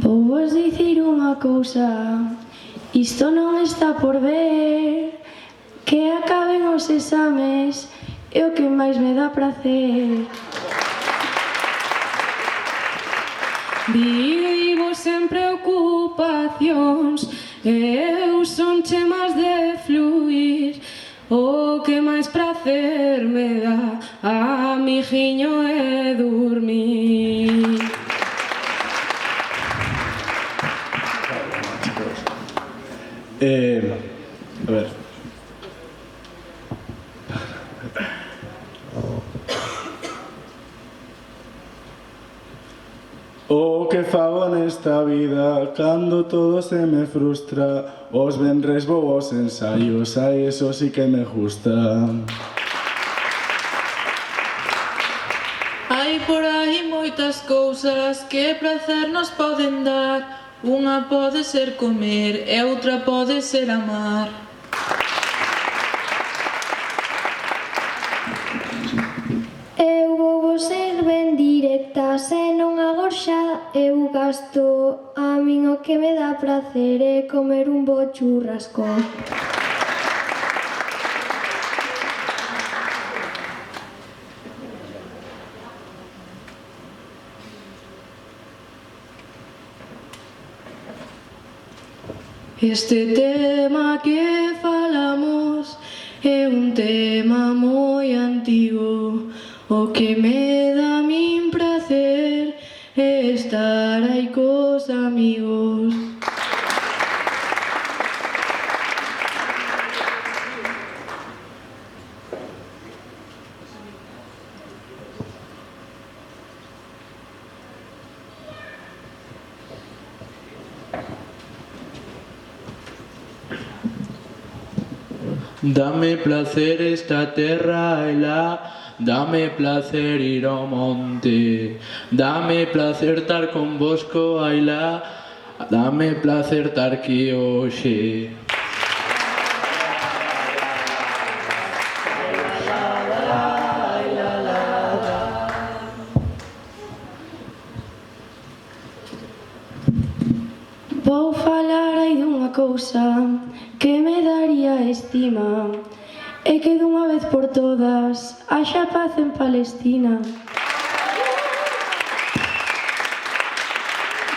Vouvos dicir unha cousa, isto non está por ver, que acaben os exames é o que máis me dá prazer. Vivo sen preocupacións, eu son chemas de fluir, o que máis prazer me dá, amiguiño, é dormir. A ver. O que fago nesta vida cando todo se me frustra, os venres vou aos ensaios, a eso sí que me gusta. Hai por aí moitas cousas que prazer nos poden dar. Unha pode ser comer e outra pode ser amar. Eu vou ser ben directa, se non agorxa eu gasto. A min o que me dá prazer é comer un bo churrasco. Este tema que falamos é un tema moi antigo. O que me dá a min prazer é estar aí cos amigos. Dame placer esta terra e lá, dame placer ir ao monte, dame placer estar convosco aí lá, dame placer estar aquí hoxe. Vou falar aí dunha cousa que me daría estima, e que dunha vez por todas haxa paz en Palestina.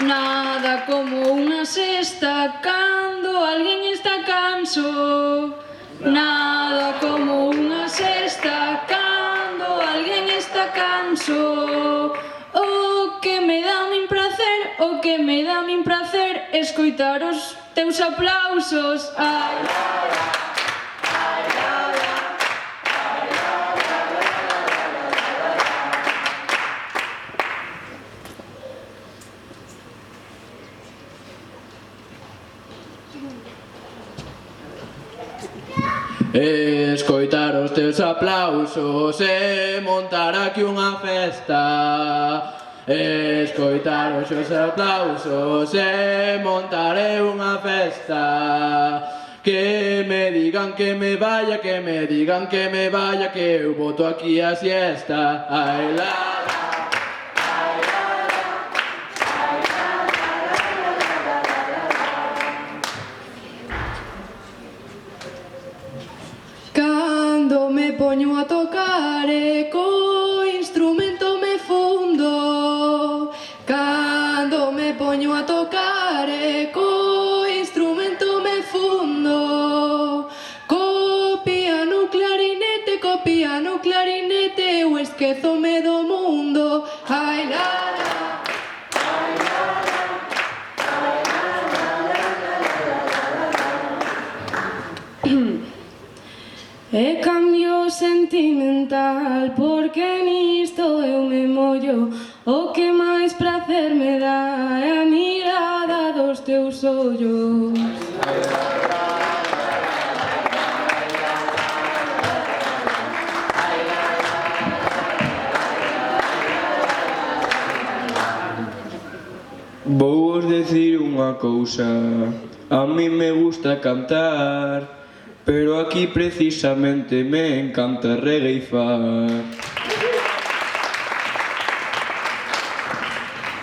Nada como unha sesta cando alguén está canso. Nada como unha sesta cando alguén está canso. O que me dá min prazer, o que me dá min prazer, escoitar os teus aplausos. Ai, Escoitar os teus aplausos e montar aquí unha festa. Escoitar os teus aplausos e montaré unha festa. Que me digan que me vaya, que me digan que me vaya, que eu boto aquí a siesta. Ai la la. Cando me poño a tocar e co instrumento me fundo. Cando me poño a tocar e co instrumento me fundo. Co piano clarinete eu esquezome do mundo. Ai la la. É cambio sentimental porque nisto eu me mollo. O que máis prazer me dá é a mirada dos teus ollos. Vou vos decir unha cousa, a mí me gusta cantar, pero aquí precisamente me encanta regueifar.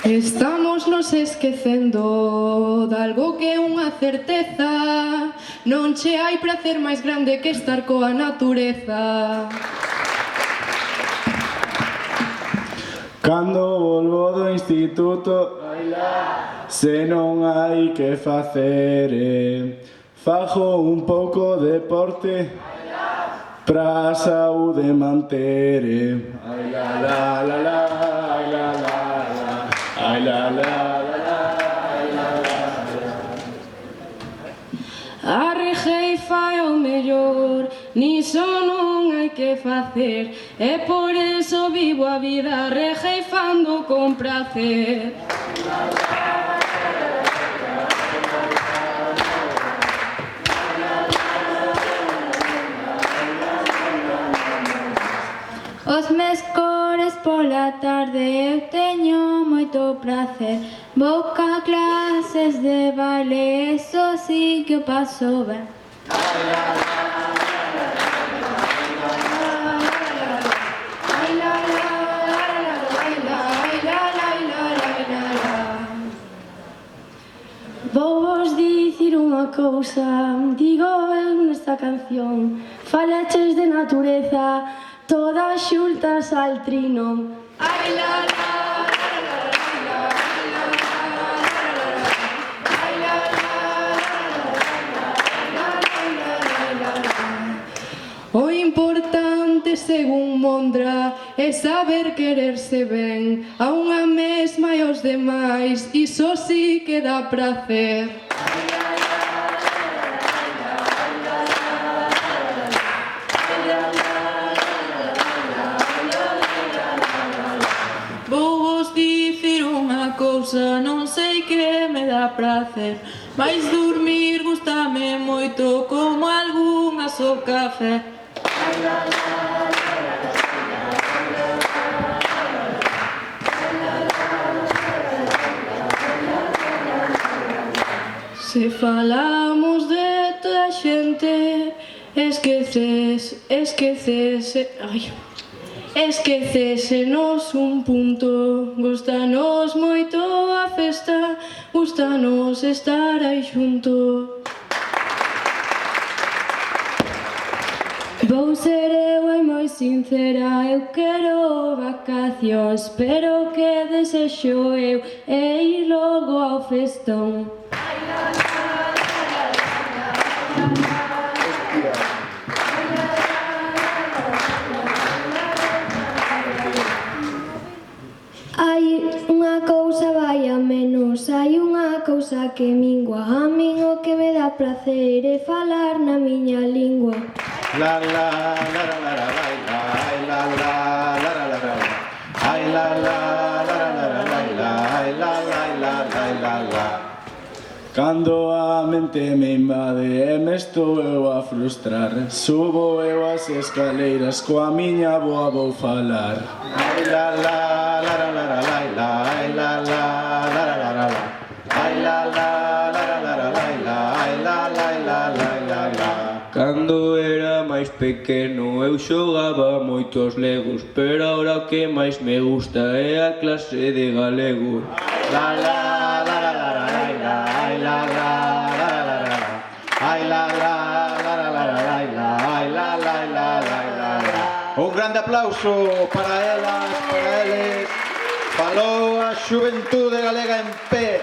Estamos nos esquecendo dalgo que é unha certeza. Non che hai prazer máis grande que estar coa natureza. Cando volvo do instituto, se non hai que facer, fago un pouco de deporte pra a saúde manter. Ai la la la la, ai la la la, ai la la la la, ai la la la. A rexeifa é o mellor, niso non hai que facer, e por eso vivo a vida rexeifando con prazer. Os mescores pola tarde eu teño moito prazer. Vou ca clases de baile, eso sí que o paso ben. Vou vos dicir unha cousa, digo eu nesta canción. Falaches de natureza, todas xuntas al trino. Ai la la, o importante, según Mondra, é saber quererse ben a unha mesma e aos demais, iso sí que dá prazer. Vou vos dicir unha cousa, non sei que me dá prazer, mais dormir gustame moito como algunhas o café. Se falamos de toda a xente, esquecésenos un punto. Gustanos moito a festa, gustanos estar aí xunto. Vou ser eu e moi sincera, eu quero vacacións, pero o que desexo eu é ir logo ao festón. Hai unha cousa vai a menos, hai unha cousa que mingua. A min o que me dá prazer é falar na miña lingua. La la la la la la la, ai la la la la la la, ai la la la la la la la, ai la la la la la la. Cando a mente me invade e me estou eu a frustrar, subo eu as escaleiras, coa miña boa vou falar. Ai la la la la la la la, ai la la la la la la, ai la la la la la la la, ai la la la la la la. Cando era máis pequeno eu xogaba moitos legos, pero ahora o que máis me gusta é a clase de galego. La la la la la la la, ai la la la la la la, ai la la la la la la la, ai la la la la la la. Un grande aplauso para elas, para eles. Falou a xuventude galega en pé.